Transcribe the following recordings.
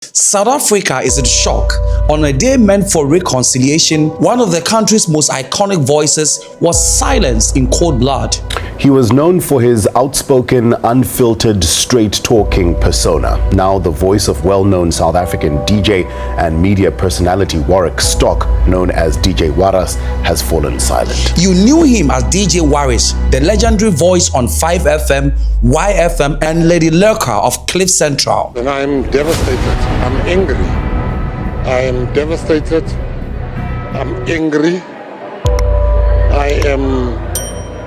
South Africa is in shock. On a day meant for reconciliation, one of the country's most iconic voices was silenced in cold blood. He was known for his outspoken, unfiltered, straight-talking persona. Now the voice of well-known South African DJ and media personality Warras, known as DJ Warras, has fallen silent. You knew him as DJ Warras, the legendary voice on 5FM, YFM, and Lady Lurker of Cliff Central. And I'm devastated. I'm angry. I am devastated. I'm angry.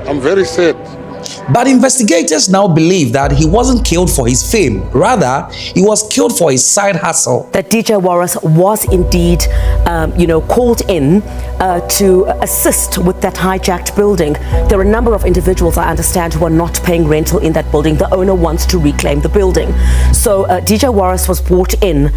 I'm very sad. But investigators now believe that he wasn't killed for his fame. Rather, he was killed for his side hustle. That DJ Warras was indeed, called in to assist with that hijacked building. There are a number of individuals, I understand, who are not paying rental in that building. The owner wants to reclaim the building. So DJ Warras was brought in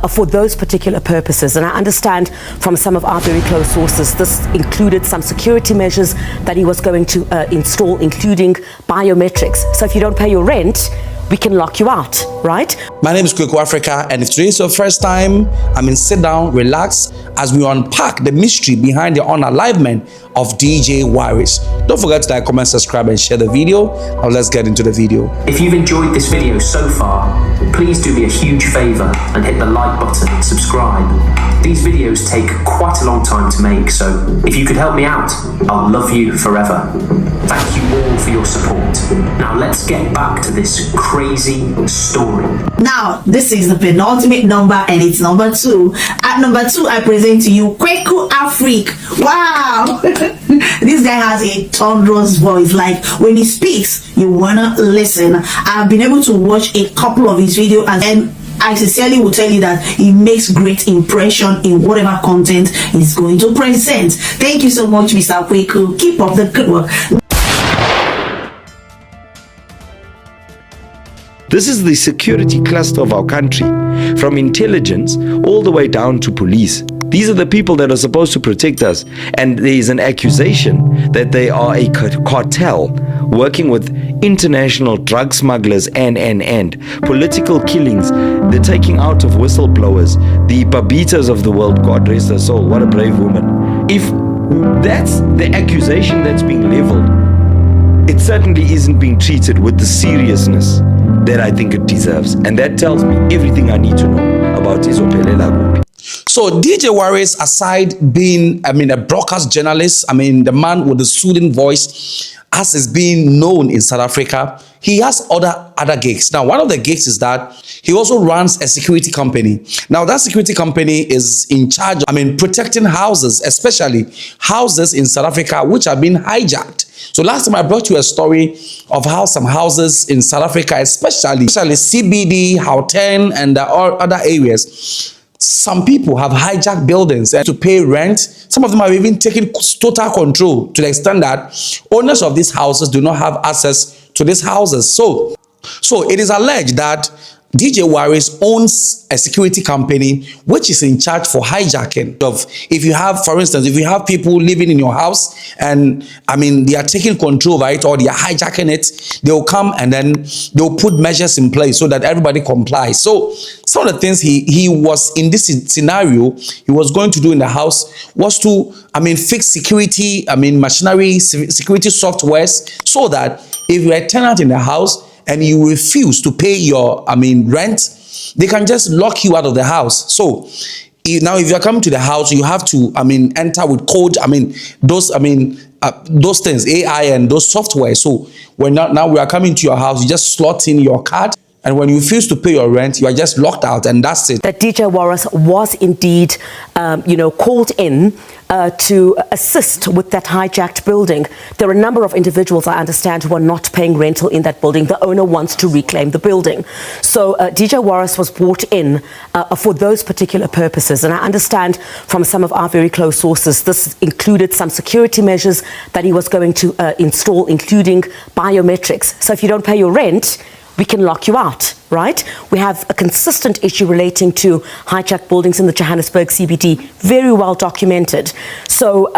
for those particular purposes. And I understand from some of our very close sources, this included some security measures that he was going to install, including biometrics. So if you don't pay your rent, we can lock you out, right? My name is Kweku Africa, and if today is your first time, sit down, relax, as we unpack the mystery behind the unalivement of DJ Warras. Don't forget to like, comment, subscribe, and share the video. Now let's get into the video. If you've enjoyed this video so far, please do me a huge favor and hit the like button and subscribe. These videos take quite a long time to make, so if you could help me out, I'll love you forever. Thank you all for your support. Now let's get back to this crazy story. Now, this is the penultimate number, and it's number 2. At number 2, I present to you Kweku Africa. Wow! This guy has a thunderous voice. Like, when he speaks, you wanna listen. I've been able to watch a couple of his videos, and I sincerely will tell you that he makes great impression in whatever content he's going to present. Thank you so much, Mr. Kweku. Keep up the good work. This is the security cluster of our country, from intelligence all the way down to police. These are the people that are supposed to protect us, and there is an accusation that they are a cartel working with international drug smugglers and political killings, the taking out of whistleblowers, the Babitas of the world, God rest her soul, what a brave woman. If that's the accusation that's being leveled, it certainly isn't being treated with the seriousness that I think it deserves. And that tells me everything I need to know about Izophelela Kuphi. So DJ Warras, aside being, a broadcast journalist, the man with the soothing voice, as is being known in South Africa, he has other gigs. Now, one of the gigs is that he also runs a security company. Now, that security company is in charge of, protecting houses, especially houses in South Africa which have been hijacked. So last time I brought you a story of how some houses in South Africa, especially CBD, Gauteng, and other areas, some people have hijacked buildings to pay rent. Some of them have even taken total control to the extent that owners of these houses do not have access to these houses. So it is alleged that DJ Warras owns a security company which is in charge for hijacking of, if you have, for instance, if you have people living in your house and they are taking control over it or they are hijacking it, they will come and then they'll put measures in place so that everybody complies. So some of the things he was in this scenario he was going to do in the house was to fix security, machinery, security softwares, so that if you're a tenant in the house and you refuse to pay your rent, they can just lock you out of the house. So now if you're coming to the house, you have to enter with code, those things, AI and those software. So now we are coming to your house, you just slot in your card, and when you refuse to pay your rent, you are just locked out, and that's it. That DJ Warras was indeed, called in to assist with that hijacked building. There are a number of individuals, I understand, who are not paying rental in that building. The owner wants to reclaim the building. So DJ Warras was brought in for those particular purposes. And I understand from some of our very close sources, this included some security measures that he was going to install, including biometrics. So if you don't pay your rent, we can lock you out, right? We have a consistent issue relating to hijacked buildings in the Johannesburg CBD, very well documented. So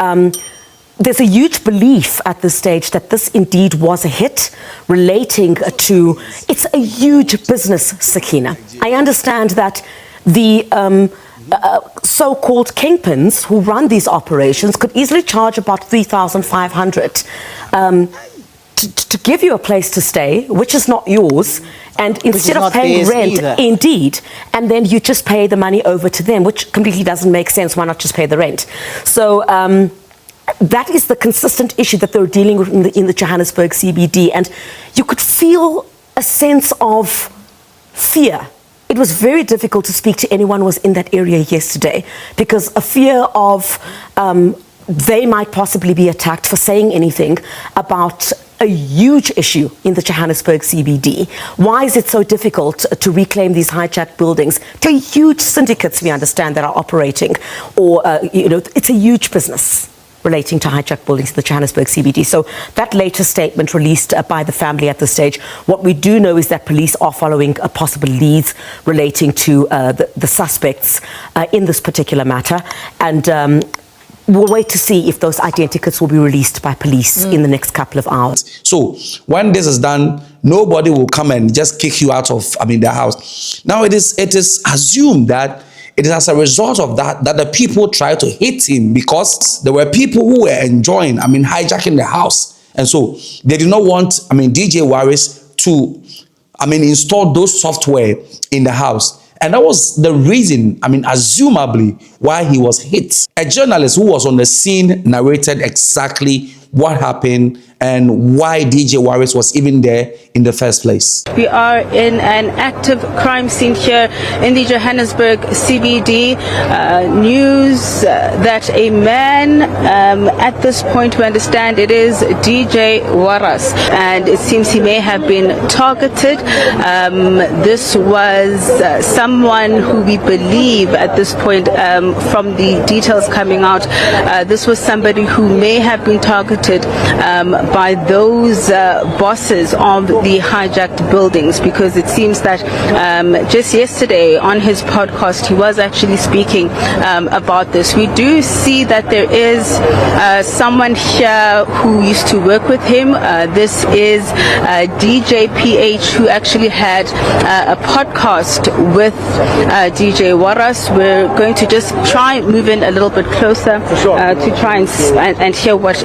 there's a huge belief at this stage that this indeed was a hit relating to, it's a huge business, Sakina. I understand that the so-called kingpins who run these operations could easily charge about 3,500 to give you a place to stay, which is not yours, and instead of paying rent, indeed, and then you just pay the money over to them, which completely doesn't make sense. Why not just pay the rent? So that is the consistent issue that they're dealing with in the Johannesburg CBD, and you could feel a sense of fear. It was very difficult to speak to anyone who was in that area yesterday, because a fear of they might possibly be attacked for saying anything about a huge issue in the Johannesburg CBD. Why is it so difficult to reclaim these hijacked buildings? They're huge syndicates, we understand, that are operating, or it's a huge business relating to hijacked buildings in the Johannesburg CBD. So that latest statement released by the family at this stage, what we do know is that police are following possible leads relating to the suspects in this particular matter, and we'll wait to see if those identikits will be released by police in the next couple of hours. So when this is done, nobody will come and just kick you out of, their house. Now it is assumed that it is as a result of that the people tried to hit him, because there were people who were enjoying, hijacking the house. And so they did not want, DJ Warras to, install those software in the house. And that was the reason, assumably, why he was hit. A journalist who was on the scene narrated exactly what happened and why DJ Warras was even there in the first place. We are in an active crime scene here in the Johannesburg CBD. News that a man, at this point we understand it is DJ Warras, and it seems he may have been targeted. This was someone who we believe at this point, from the details coming out, this was somebody who may have been targeted by those bosses of the hijacked buildings, because it seems that just yesterday on his podcast he was actually speaking about this. We do see that there is someone here who used to work with him. This is DJ PH, who actually had a podcast with DJ Warras. We're going to just try and move in a little bit closer to try and hear what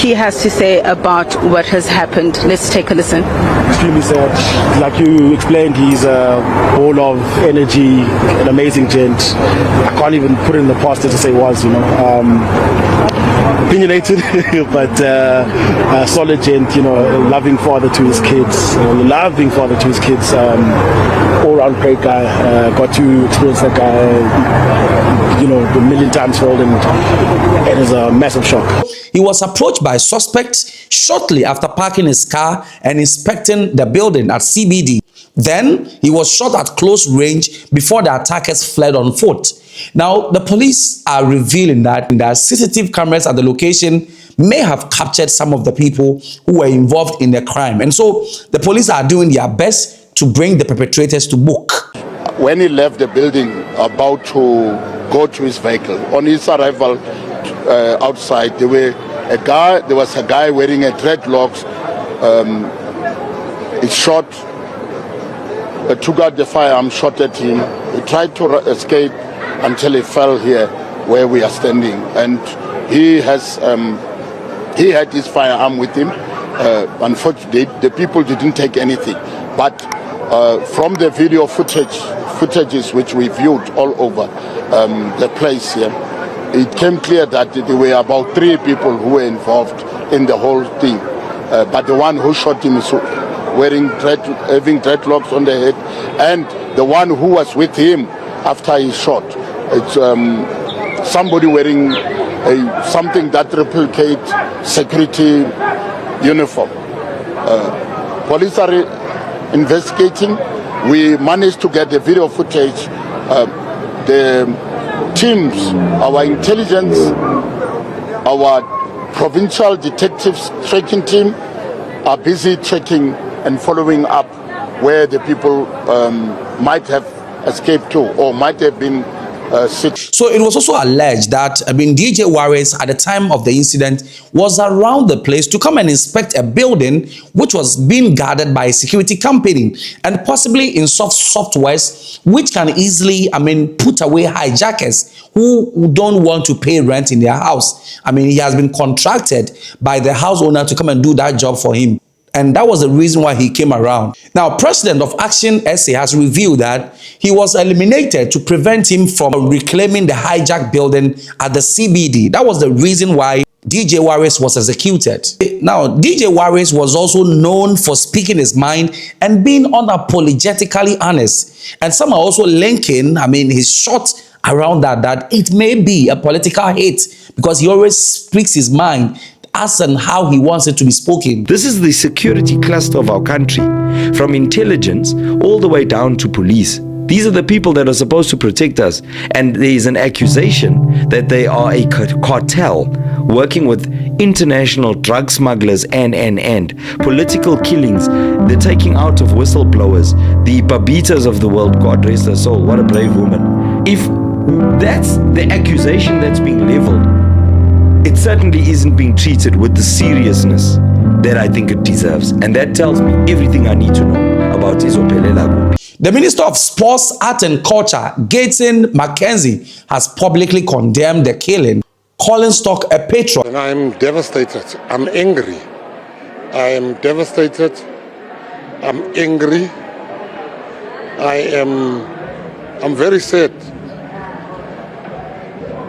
he has to say about what has happened. Let's take a listen. Extremely sad. Like you explained, he's a ball of energy, an amazing gent. I can't even put it in the past to say was, opinionated, but solid gent, loving father to his kids, all-round great guy. Got to experience that guy, a million times fold, and it is a massive shock. He was approached by suspects shortly after parking his car and inspecting the building at CBD. Then he was shot at close range before the attackers fled on foot. Now, the police are revealing that the CCTV cameras at the location may have captured some of the people who were involved in the crime. And so the police are doing their best to bring the perpetrators to book. When he left the building, about to go to his vehicle, on his arrival outside, there was a guy wearing a dreadlocks. He shot, took out the firearm, shot at him. He tried to escape until he fell here where we are standing, and he had his firearm with him. Unfortunately, the people didn't take anything, but from the video footages which we viewed all over the place here, it came clear that there were about 3 people who were involved in the whole thing. But the one who shot him is having dreadlocks on the head, and the one who was with him after he shot, it's somebody wearing something that replicates security uniform. Police are investigating. We managed to get the video footage. The teams, our intelligence, our provincial detectives tracking team are busy checking and following up where the people might have escaped to or might have been sit. So it was also alleged that, DJ Warras at the time of the incident was around the place to come and inspect a building which was being guarded by a security company and possibly in softwares which can easily, put away hijackers who don't want to pay rent in their house. He has been contracted by the house owner to come and do that job for him. And that was the reason why he came around. Now, President of Action SA has revealed that he was eliminated to prevent him from reclaiming the hijacked building at the CBD. That was the reason why DJ Warras was executed. Now, DJ Warras was also known for speaking his mind and being unapologetically honest. And some are also linking, his shot around that it may be a political hate because he always speaks his mind as and how he wants it to be spoken. This is the security cluster of our country, from intelligence all the way down to police. These are the people that are supposed to protect us, and there is an accusation that they are a cartel working with international drug smugglers and political killings, the taking out of whistleblowers, the Babitas of the world, God rest her soul, what a brave woman. If that's the accusation that's being leveled, it certainly isn't being treated with the seriousness that I think it deserves. And that tells me everything I need to know about Izophelela. The Minister of Sports, Art and Culture, Gaten Mackenzie, has publicly condemned the killing, calling Stock a patron. And I'm devastated. I'm angry. I am devastated. I'm angry. I'm very sad.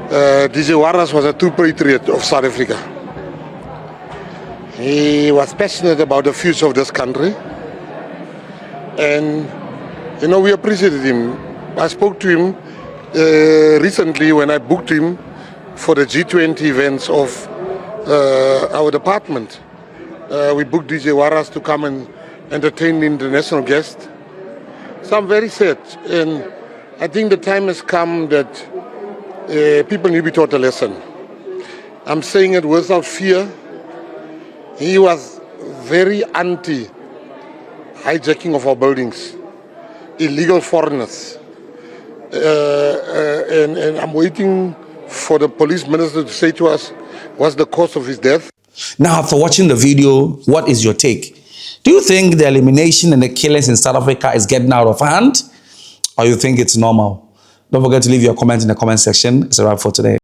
DJ Warras was a true patriot of South Africa. He was passionate about the future of this country. And, we appreciated him. I spoke to him recently when I booked him for the G20 events of our department. We booked DJ Warras to come and entertain the international guests. So I'm very sad. And I think the time has come that people need to be taught a lesson. I'm saying it without fear. He was very anti-hijacking of our buildings, illegal foreigners. And I'm waiting for the police minister to say to us what's the cause of his death. Now, after watching the video, what is your take? Do you think the elimination and the killings in South Africa is getting out of hand? Or you think it's normal? Don't forget to leave your comment in the comment section. It's a wrap for today.